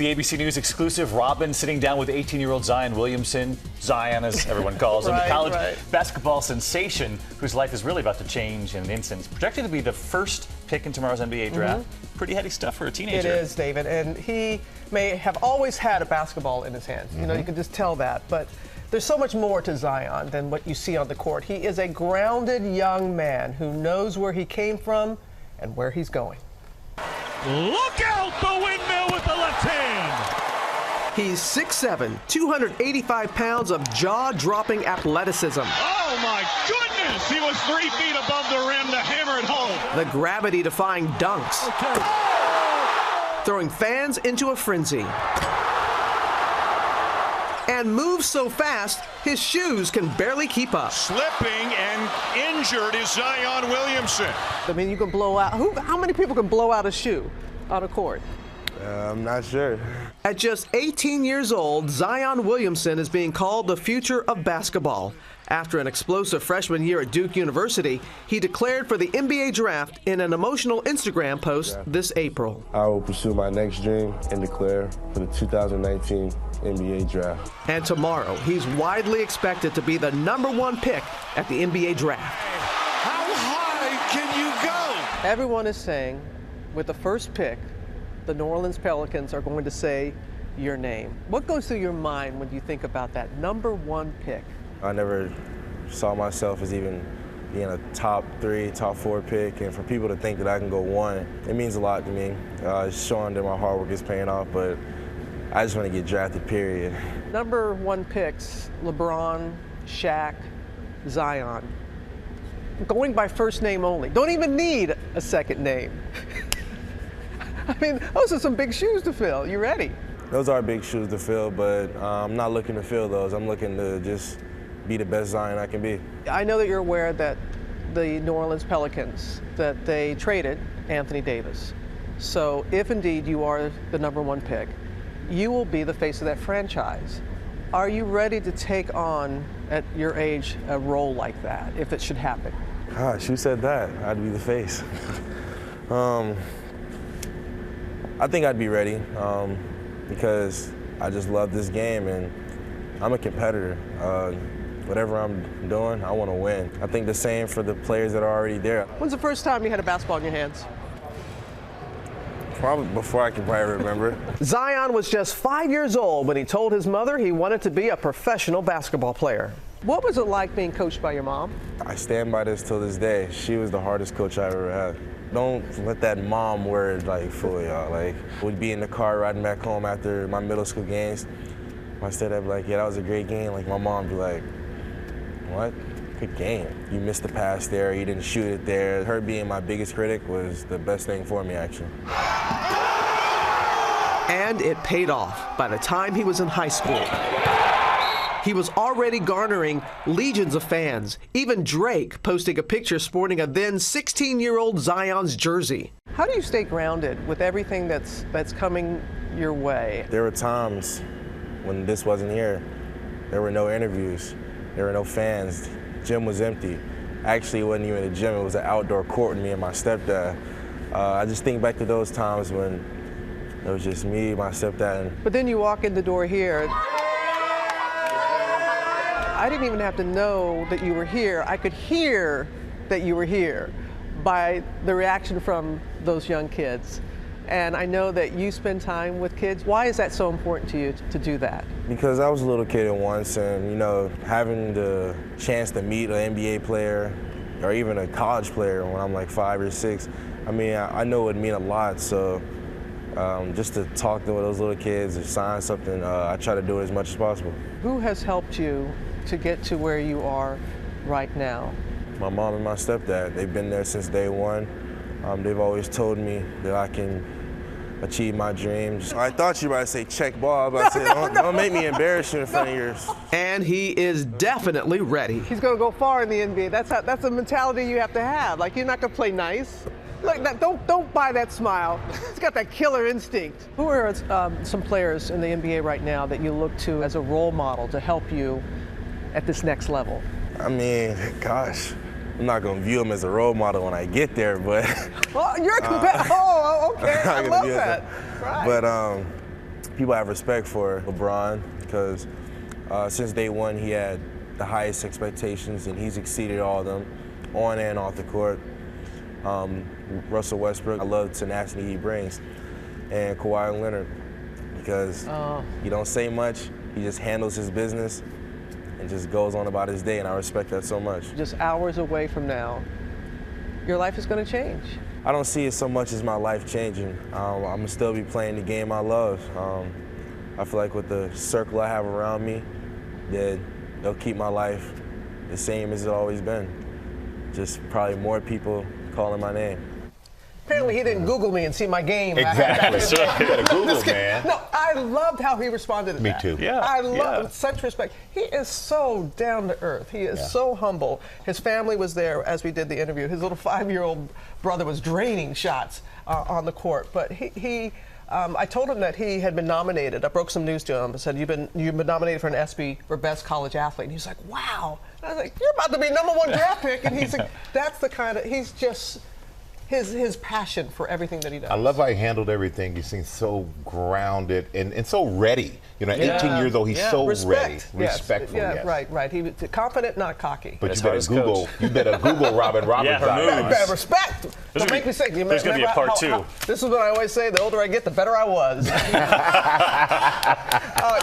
The ABC News exclusive, Robin sitting down with 18-year-old Zion Williamson, Zion as everyone calls him, college basketball sensation whose life is really about to change in an instant. Projected to be the first pick in tomorrow's NBA draft. Pretty heady stuff for a teenager. It is, David, and he may have always had a basketball in his hands. You know, you can just tell that, but there's so much more to Zion than what you see on the court. He is a grounded young man who knows where he came from and where he's going. Look out, the windmill with the left hand. He's 6'7", 285 pounds of jaw-dropping athleticism. Oh my goodness, he was 3 feet above the rim to hammer it home. The gravity-defying dunks. Throwing fans into a frenzy. And moves so fast, his shoes can barely keep up. Slipping and injured is Zion Williamson. I mean, you can blow out. How many people can blow out a shoe on a court? I'm not sure. At just 18 years old, Zion Williamson is being called the future of basketball. After an explosive freshman year at Duke University, he declared for the NBA draft in an emotional Instagram post this April. I will pursue my next dream and declare for the 2019 NBA draft. And tomorrow, he's widely expected to be the #1 pick at the NBA draft. How high can you go? Everyone is saying, with the first pick, the New Orleans Pelicans are going to say your name. What goes through your mind when you think about that #1 pick? I never saw myself as even being a top 3, top 4 pick, and for people to think that I can go 1, it means a lot to me. It's showing that my hard work is paying off, but I just want to get drafted, period. #1 picks, LeBron, Shaq, Zion. Going by first name only. Don't even need a second name. I mean, those are some big shoes to fill. You ready? Those are big shoes to fill, but I'm not looking to fill those. I'm looking to just be the best Zion I can be. I know that you're aware that the New Orleans Pelicans, that they traded Anthony Davis. So if indeed you are the #1 pick, you will be the face of that franchise. Are you ready to take on, at your age, a role like that, if it should happen? Gosh, who said that? I'd be the face. I think I'd be ready because I just love this game and I'm a competitor. Whatever I'm doing, I want to win. I think the same for the players that are already there. When's the first time you had a basketball in your hands? Probably before I can probably remember. Zion was just 5 years old when he told his mother he wanted to be a professional basketball player. What was it like being coached by your mom? I stand by this till this day. She was the hardest coach I ever had. Don't let that mom word fool y'all. We'd be in the car riding back home after my middle school games. My stepdad would be like, yeah, that was a great game. My mom would be like, what? Good game. You missed the pass there, you didn't shoot it there. Her being my biggest critic was the best thing for me, actually. And it paid off by the time he was in high school. He was already garnering legions of fans, even Drake posting a picture sporting a then 16-year-old Zion's jersey. How do you stay grounded with everything that's coming your way? There were times when this wasn't here. There were no interviews. There were no fans. Gym was empty. Actually, it wasn't even a gym. It was an outdoor court with me and my stepdad. I just think back to those times when it was just me, my stepdad. But then you walk in the door here. I didn't even have to know that you were here. I could hear that you were here by the reaction from those young kids. And I know that you spend time with kids. Why is that so important to you to do that? Because I was a little kid at once, and having the chance to meet an NBA player or even a college player when I'm 5 or 6, I mean, I know it would mean a lot. So just to talk to those little kids or sign something, I try to do it as much as possible. Who has helped you to get to where you are right now? My mom and my stepdad. They've been there since day one. They've always told me that I can achieve my dreams. I thought you were about to say check ball, but I said, don't make me embarrass you in front of yours. And he is definitely ready. He's going to go far in the NBA. That's a mentality you have to have. You're not going to play nice. Look, don't buy that smile. He's got that killer instinct. Who are some players in the NBA right now that you look to as a role model to help you at this next level? I mean, gosh, I'm not going to view him as a role model when I get there, but... Well, you're a competitor. Oh, okay. I love that. Right. But, people have respect for LeBron because since day one he had the highest expectations and he's exceeded all of them on and off the court. Russell Westbrook, I love the tenacity he brings. And Kawhi Leonard, because he don't say much, he just handles his business and just goes on about his day, and I respect that so much. Just hours away from now, your life is going to change. I don't see it so much as my life changing. I'm going to still be playing the game I love. I feel like with the circle I have around me, that they'll keep my life the same as it's always been. Just probably more people calling my name. Apparently he didn't Google me and see my game. Exactly. You got to Google, man. No, I loved how he responded to that. Me too. Yeah. I love with such respect. He is so down to earth. He is so humble. His family was there as we did the interview. His little 5-year-old brother was draining shots on the court. But I told him that he had been nominated. I broke some news to him. I said, you've been nominated for an ESPY for Best College Athlete. And he's like, wow. And I was like, you're about to be #1 draft pick. And he's like, that's the kind of, he's just, his passion for everything that he does. I love how he handled everything. He seems so grounded and so ready. You know, 18 years old, he's so ready. Respectful. Yeah, right. He was confident, not cocky. But you better Google. You better Google Robin Roberts. Respect. Don't make me sick. There's going to be a part 2. This is what I always say: the older I get, the better I was.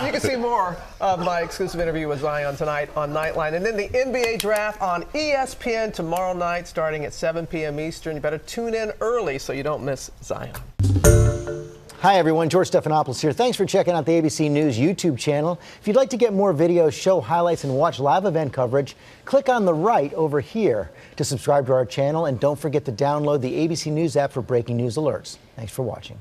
You can see more of my exclusive interview with Zion tonight on Nightline, and then the NBA draft on ESPN tomorrow night, starting at 7 p.m. Eastern. You better tune in early so you don't miss Zion. Hi, everyone. George Stephanopoulos here. Thanks for checking out the ABC News YouTube channel. If you'd like to get more videos, show highlights, and watch live event coverage, click on the right over here to subscribe to our channel. And don't forget to download the ABC News app for breaking news alerts. Thanks for watching.